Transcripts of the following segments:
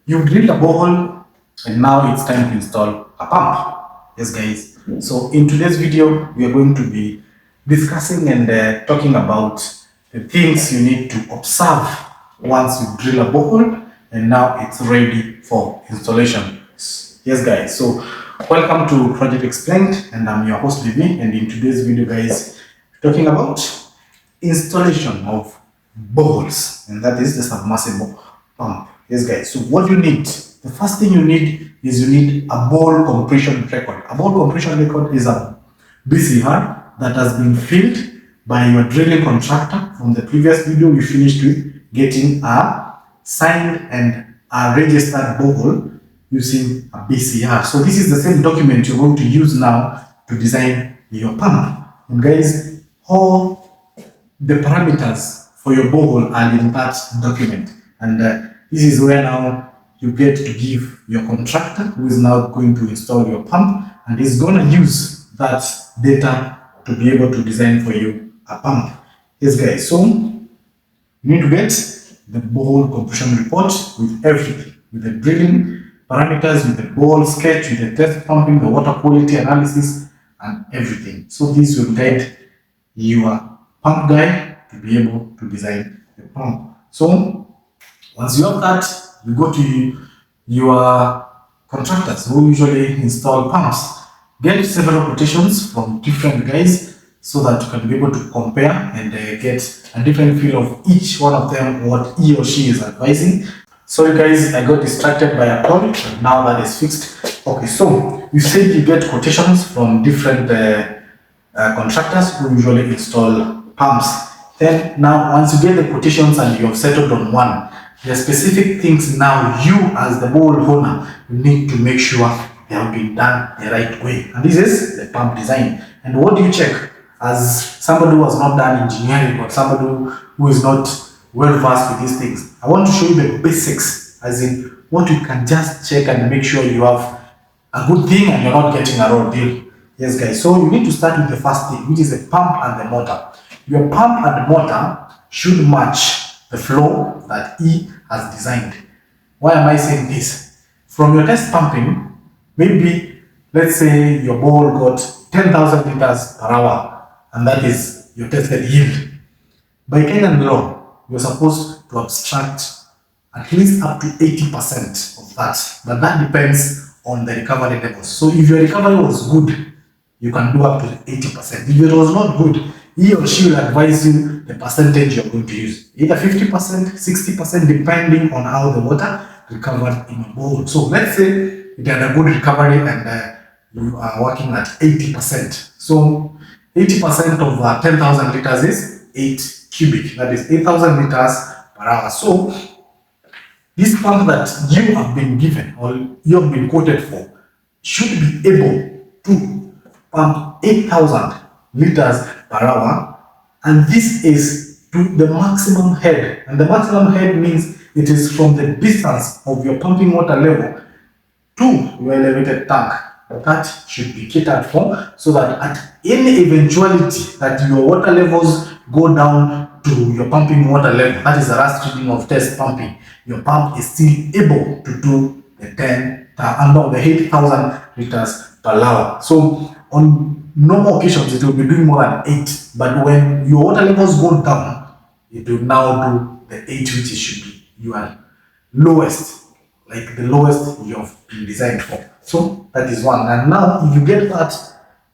You drilled a borehole and now it's time to install a pump. Yes, guys. So in today's video, we are going to be discussing and talking about the things you need to observe once you drill a borehole and now it's ready for installation. Yes, guys. So welcome to Project Explained, and I'm your host Vivi. And in today's video, guys, we're talking about installation of boreholes, and that is the submersible pump. Yes, guys. So what you need, the first thing you need is you need a bore compression record. A bore compression record is a BCR that has been filled by your drilling contractor. From the previous video, we finished with getting a signed and a registered borehole using a BCR. So this is the same document you're going to use now to design your pump. And guys, all the parameters for your borehole are in that document. And this is where now you get to give your contractor, who is now going to install your pump, and is going to use that data to be able to design for you a pump. Yes, guys. So you need to get the borehole compression report with everything, with the drilling parameters, with the borehole sketch, with the test pumping, the water quality analysis, and everything. So this will guide your pump guy to be able to design the pump. So once you have that, you go to your contractors who usually install pumps. Get several quotations from different guys so that you can be able to compare and get a different feel of each one of them, what he or she is advising. Sorry guys, I got distracted by a call, but now that is fixed. Okay, so you said you get quotations from different contractors who usually install pumps. Then now once you get the quotations and you have settled on one, the specific things now you as the borehole owner you need to make sure they have been done the right way. And this is the pump design. And what do you check as somebody who has not done engineering or somebody who is not well versed with these things? I want to show you the basics, as in what you can just check and make sure you have a good thing and you're not getting a raw deal. Yes, guys. So you need to start with the first thing, which is the pump and the motor. Your pump and motor should match the flow that he has designed. Why am I saying this? From your test pumping, maybe let's say your bore got 10,000 liters per hour, and that is your tested yield. By Kenyan law, you're supposed to abstract at least up to 80% of that, but that depends on the recovery levels. So if your recovery was good, you can do up to 80%. If it was not good, he or she will advise you the percentage you're going to use, either 50%, 60%, depending on how the water recovered in your borehole. So let's say you had a good recovery and you are working at 80%. So 80% of 10,000 liters is 8 cubic. That is 8,000 liters per hour. So this pump that you have been given or you have been quoted for should be able to pump 8,000 liters per hour, and this is to the maximum head. And the maximum head means it is from the distance of your pumping water level to your elevated tank. That should be catered for, so that at any eventuality that your water levels go down to your pumping water level, that is the last reading of test pumping, your pump is still able to do the 8,000 liters per hour. So on normal occasions, it will be doing more than 8, but when your water levels go down, it will now do the 8, which should be your lowest, like the lowest you have been designed for. So that is one. And now, if you get that,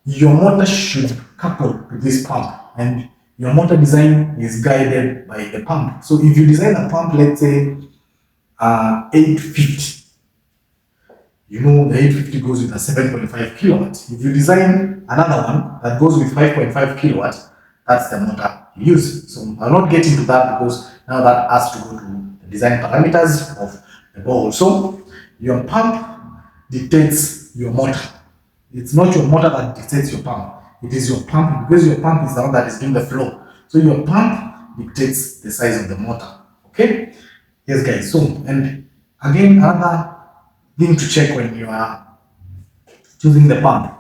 your motor should couple to this pump, and your motor design is guided by the pump. So if you design a pump, let's say 850. You know the 850 goes with a 7.5 kilowatts. If you design another one that goes with 5.5 kilowatts, that's the motor you use. So I'll not get into that because now that has to go to the design parameters of the borehole. So your pump dictates your motor. It's not your motor that dictates your pump. It is your pump, because your pump is the one that is doing the flow. So your pump dictates the size of the motor. Okay? Yes, guys. So, and again, another thing to check when you are choosing the pump.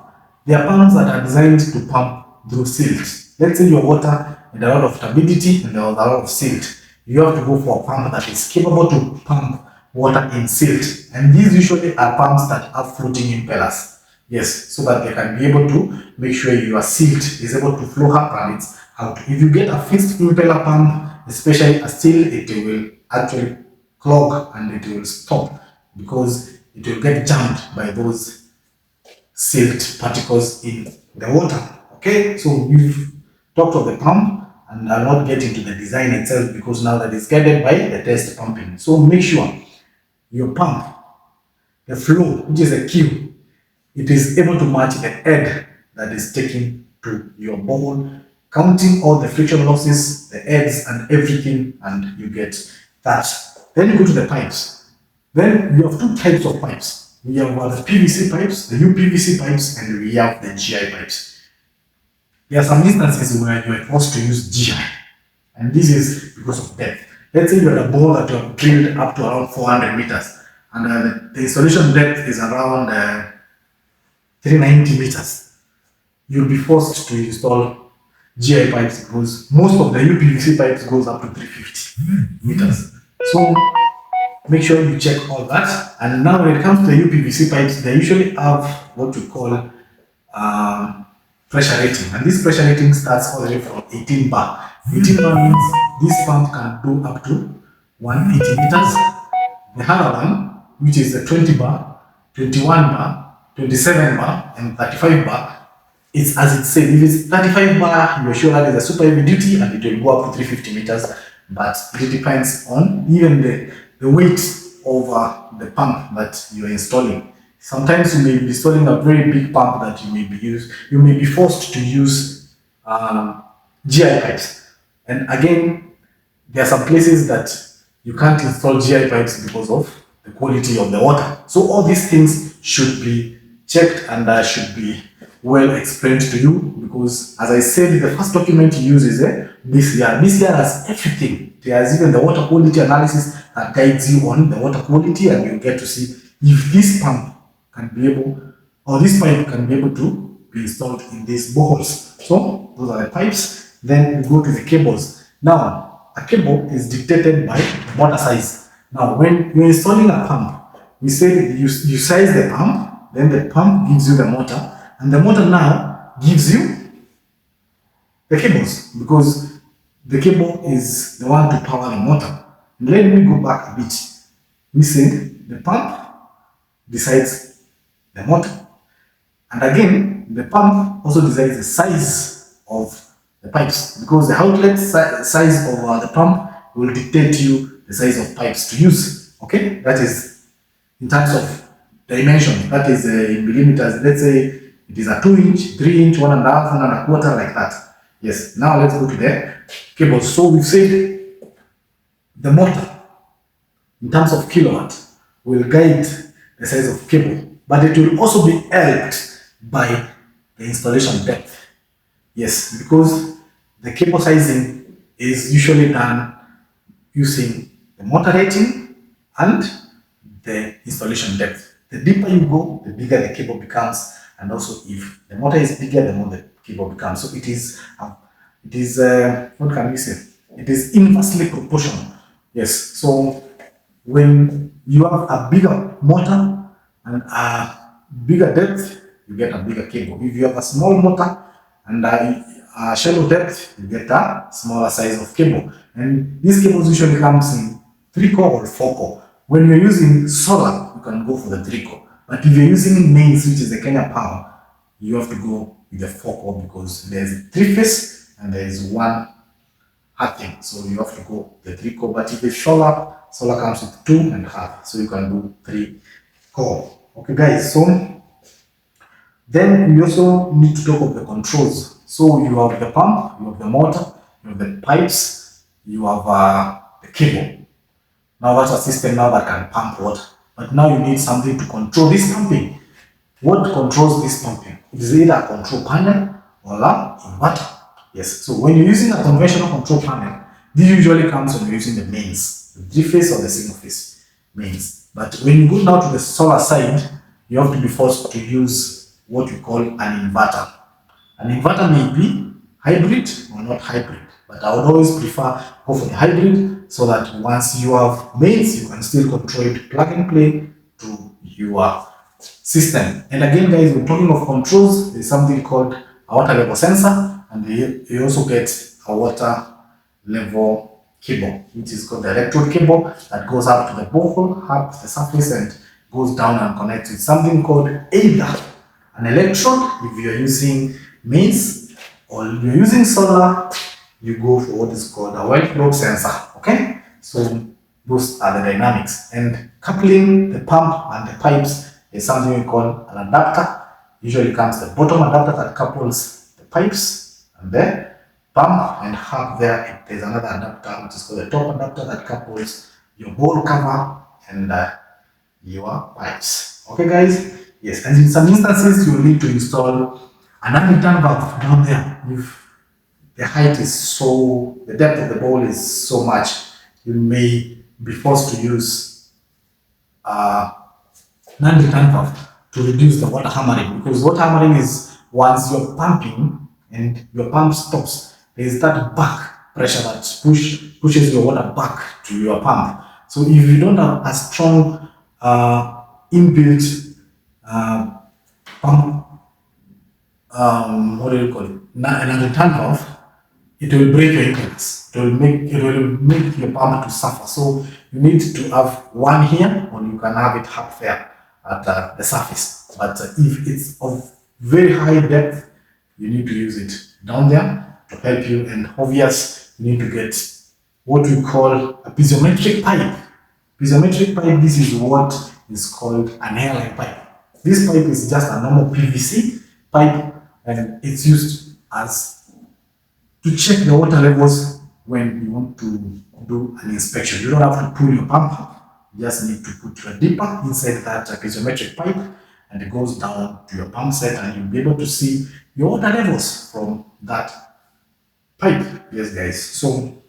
There are pumps that are designed to pump through silt. Let's say your water had a lot of turbidity and there was a lot of silt. You have to go for a pump that is capable to pump water in silt. And these usually are pumps that have floating impellers. Yes, so that they can be able to make sure your silt is able to flow up and it's out. If you get a fixed impeller pump, especially a steel, it will actually clog and it will stop because it will get jammed by those silt particles in the water. Okay, so we've talked of the pump and I'll not get into the design itself because now that is guided by the test pumping. So make sure your pump, the flow, which is a Q, it is able to match the head that is taken to your borehole, counting all the friction losses, the heads and everything, and you get that. Then you go to the pipes. Then you have two types of pipes. We have the PVC pipes, the UPVC pipes, and we have the GI pipes. There are some instances where you are forced to use GI, and this is because of depth. Let's say you have a bore that you have drilled up to around 400 meters, and the installation depth is around 390 meters. You'll be forced to install GI pipes because most of the UPVC pipes goes up to 350 meters. So make sure you check all that. And now when it comes to the UPVC pipes, they usually have what we call pressure rating, and this pressure rating starts all the way from 18 bar. 18 bar means this pump can do up to 180 meters. The other one, which is the 20 bar, 21 bar, 27 bar, and 35 bar, it's as it says. If it's 35 bar, you're sure that is a super heavy duty and it will go up to 350 meters, but it depends on even the weight of the pump that you are installing. Sometimes you may be installing a very big pump that you may be forced to use GI pipes. And again, there are some places that you can't install GI pipes because of the quality of the water. So all these things should be checked and should be well explained to you, because as I said, the first document you use is BCR. BCR has everything. It has even the water quality analysis that guides you on the water quality, and you get to see if this pump can be able, or this pipe can be able to be installed in these boreholes. So those are the pipes. Then we go to the cables. Now a cable is dictated by motor size. Now when you're installing a pump, we say you size the pump, then the pump gives you the motor, and the motor now gives you the cables, because the cable is the one to power the motor. Let me go back a bit. We said the pump decides the motor, and again the pump also decides the size of the pipes, because the outlet size of the pump will dictate you the size of pipes to use. Okay, that is in terms of dimension, that is in millimeters. Let's say it is a 2 inch, 3 inch, 1.5, 1.25, like that. Yes, now let's go to the cables. So we've said the motor in terms of kilowatt will guide the size of cable, but it will also be helped by the installation depth. Yes, because the cable sizing is usually done using the motor rating and the installation depth. The deeper you go, the bigger the cable becomes, and also if the motor is bigger, the more the cable becomes. So it is what can we say? It is inversely proportional. Yes. So when you have a bigger motor and a bigger depth, you get a bigger cable. If you have a small motor and a shallow depth, you get a smaller size of cable. And these cables usually comes in 3-core or 4-core. When you're using solar, you can go for the 3-core. But if you're using mains, which is the Kenya Power, you have to go with the 4-core, because there's 3-phase and there is one earthing. So you have to go the 3-core. But if it's solar comes with 2.5, so you can do 3-core. Okay, guys. So then we also need to talk of the controls. So you have the pump, you have the motor, you have the pipes, you have the cable. Now that's a system now that can pump water. But now you need something to control this pumping. What controls this pumping? It is either a control panel or an inverter. Yes. So when you're using a conventional control panel, this usually comes when you're using the mains, the 3-phase or the single-phase mains. But when you go now to the solar side, you have to be forced to use what we call an inverter. An inverter may be hybrid or not hybrid, but I would always prefer go for the hybrid, so that once you have mains, you can still control it, plug and play to your system. And again, guys, we're talking of controls. There's something called a water level sensor, and you also get a water level cable, which is called the electrode cable that goes up to the borehole, up the surface, and goes down and connects with something called either an electrode if you're using mains, or if you're using solar, you go for what is called a wide load sensor. Okay, so those are the dynamics. And coupling the pump and the pipes is something we call an adapter. Usually comes the bottom adapter that couples the pipes and the pump, and up there there's another adapter which is called the top adapter that couples your bowl cover and your pipes. Okay, guys. Yes, and in some instances you will need to install an return valve down there if the height is so, the depth of the bowl is so much, you may be forced to use non-return valve to reduce the water hammering, because water hammering is once you're pumping and your pump stops, there is that back pressure that pushes your water back to your pump. So if you don't have a strong inbuilt pump, what do you call it? An return valve, it will break your impedance. It will make your pump to suffer. So you need to have one here, or you can have it up there at the surface. But if it's of very high depth, you need to use it down there to help you. And obvious, you need to get what we call a piezometric pipe. Piezometric pipe, this is what is called an airline pipe. This pipe is just a normal PVC pipe, and it's used as to check the water levels when you want to do an inspection. You don't have to pull your pump up, you just need to put your dipper inside that piezometric pipe, and it goes down to your pump set, and you'll be able to see your water levels from that pipe. Yes, guys. So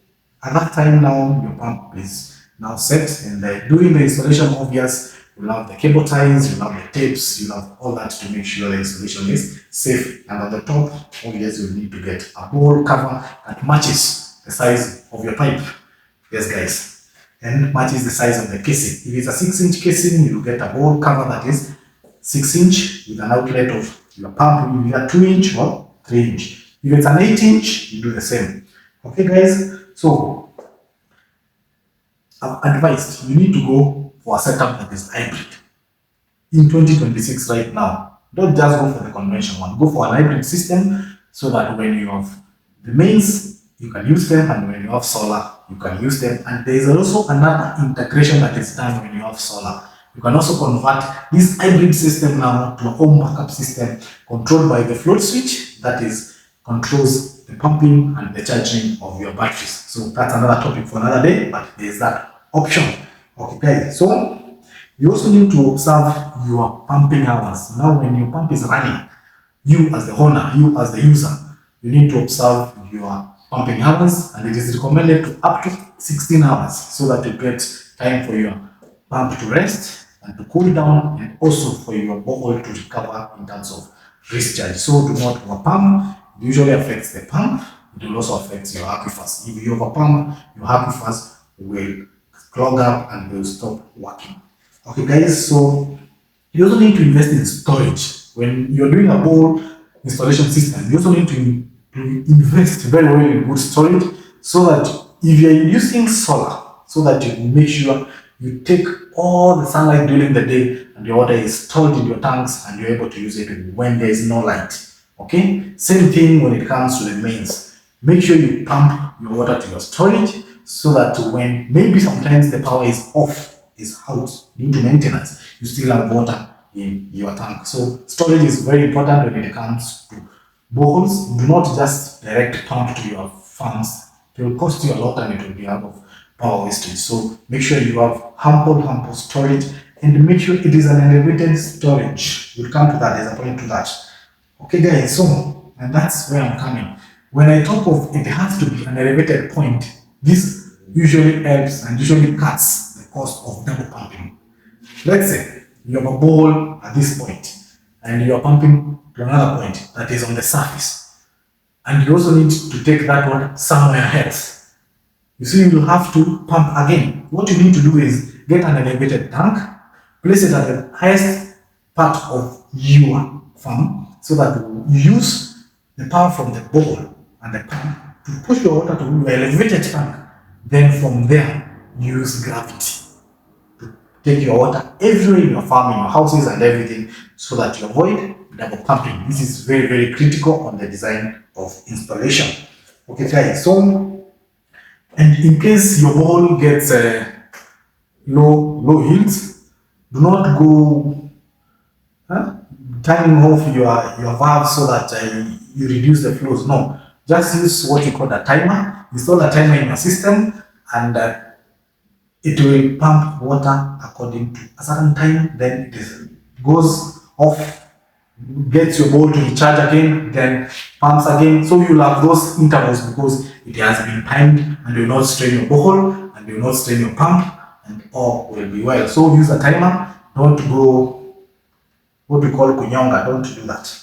at that time now, your pump is now set, and during the installation, obvious, you'll have the cable ties, you'll have the tapes, you'll have all that to make sure the installation is safe. And at the top, obviously, you'll need to get a bowl cover that matches the size of your pipe. Yes, guys. And matches the size of the casing. If it's a 6-inch casing, you'll get a bowl cover that is 6-inch with an outlet of your pump, either 2-inch or 3-inch. If it's an 8-inch, you do the same. Okay, guys. So I've advised you need to go for a setup that is hybrid. In 2026 right now, don't just go for the conventional one. Go for an hybrid system, so that when you have the mains, you can use them, and when you have solar, you can use them. And there is also another integration that is done when you have solar. You can also convert this hybrid system now to a home backup system controlled by the float switch that is controls the pumping and the charging of your batteries. So that's another topic for another day, but there is that option. Okay, guys. So you also need to observe your pumping hours. Now, when your pump is running, you as the owner, you as the user, you need to observe your pumping hours, and it is recommended to up to 16 hours so that you get time for your pump to rest and to cool down, and also for your borehole to recover in terms of discharge. So do not overpump. It usually affects the pump. It will also affect your aquifers. If you overpump, your aquifers will clog up and will stop working. Okay, guys, so you also need to invest in storage. When you're doing a bowl installation system, you also need to invest very well in good storage, so that if you're using solar, so that you make sure you take all the sunlight during the day and your water is stored in your tanks and you're able to use it when there is no light. Okay, same thing when it comes to the mains. Make sure you pump your water to your storage, so that when maybe sometimes the power is off, is out due to maintenance, you still have water in your tank. So storage is very important when it comes to boreholes. Do not just direct pump to your farms. It will cost you a lot, and it will be out of power wastage. So make sure you have ample storage, and make sure it is an elevated storage. We'll come to that. There's a point to that. Okay, guys. So, and that's where I'm coming. When I talk of it has to be an elevated point, this usually helps and usually cuts the cost of double pumping. Let's say you have a bowl at this point, and you are pumping to another point that is on the surface, and you also need to take that one somewhere else. you see you'll have to pump again. What you need to do is get an elevated tank, place it at the highest part of your farm so that you use the power from the borehole and the pump to push your water to your elevated tank. Then from there, use gravity to take your water everywhere in your farm, in your houses and everything, so that you avoid double pumping. This is very, very critical on the design of installation. Okay, guys, so, and in case your borehole gets low yields, do not go turning off your valve so that you reduce the flows. No, just use what you call a timer. Install a timer in your system, and it will pump water according to a certain time. Then it goes off, gets your bowl to recharge again, then pumps again. So you'll have those intervals because it has been timed, and will not strain your borehole and will not strain your pump, and all will be well. So use a timer. Don't go what we call kunyonga. Don't do that.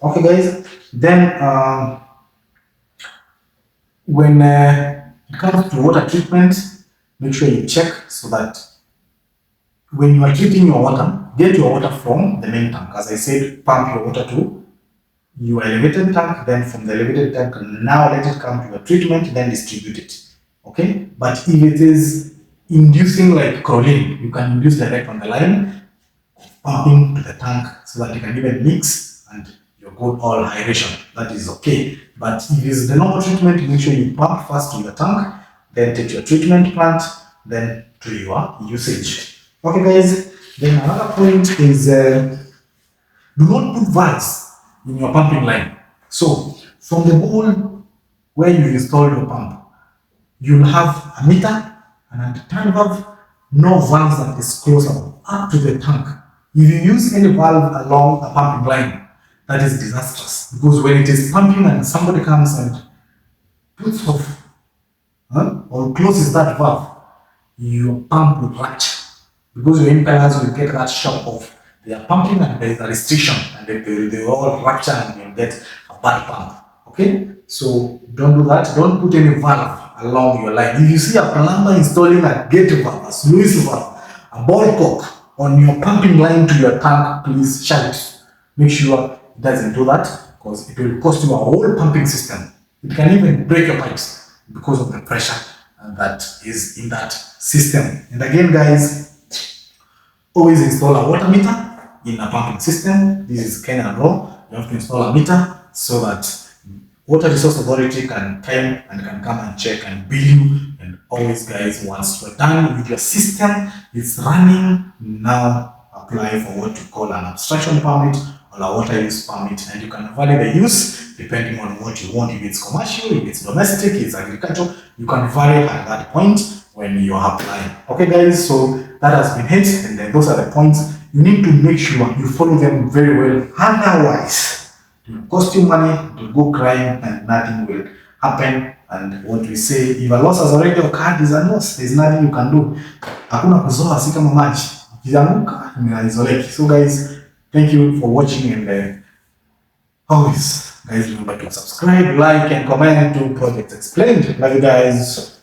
Okay, guys. Then when it comes to water treatment, make sure you check so that when you are treating your water, get your water from the main tank. As I said, pump your water to your elevated tank, then from the elevated tank, now let it come to your treatment, then distribute it. Okay? But if it is inducing like chlorine, you can induce direct on the line, pumping to the tank so that you can even mix and you're good all aeration. That is okay. But if it is the normal treatment, make sure you pump first to your tank, then take your treatment plant, then to your usage. Okay, guys. Then another point is do not put valves in your pumping line. So from the hole where you install your pump, you'll have a meter and at the tank valve, no valves that is closer up to the tank. If you use any valve along a pumping line, that is disastrous, because when it is pumping and somebody comes and puts off or closes that valve, your pump will rupture, because your impellers will get that shock of they are pumping and there is a restriction, and they all rupture and you'll get a bad pump. Okay, so don't do that. Don't put any valve along your line. If you see a plumber installing a gate valve, a sluice valve, a ball cock on your pumping line to your tank, please shut it. Make sure it doesn't do that, because it will cost you a whole pumping system. It can even break your pipes because of the pressure that is in that system. And again, guys, always install a water meter in a pumping system. This is kind of raw. You have to install a meter so that Water Resource Authority can time and can come and check and bill you. And always, guys, once you're done with your system, it's running, now apply for what you call an abstraction permit or a water use permit, and you can vary the use depending on what you want. If it's commercial, if it's domestic, it's agricultural, you can vary at that point when you are applying. Okay, guys, so that has been it, and then those are the points. You need to make sure you follow them very well. Otherwise, it will cost you money, it will go crying, and nothing will happen. And what we say, if a loss has already occurred, is a loss. There's nothing you can do. Hakuna kuzoa, si kama maji. Ukianguka, imeizoleki. So guys, thank you for watching, and always, guys, remember to subscribe, like, and comment to Project Explained. Love you guys.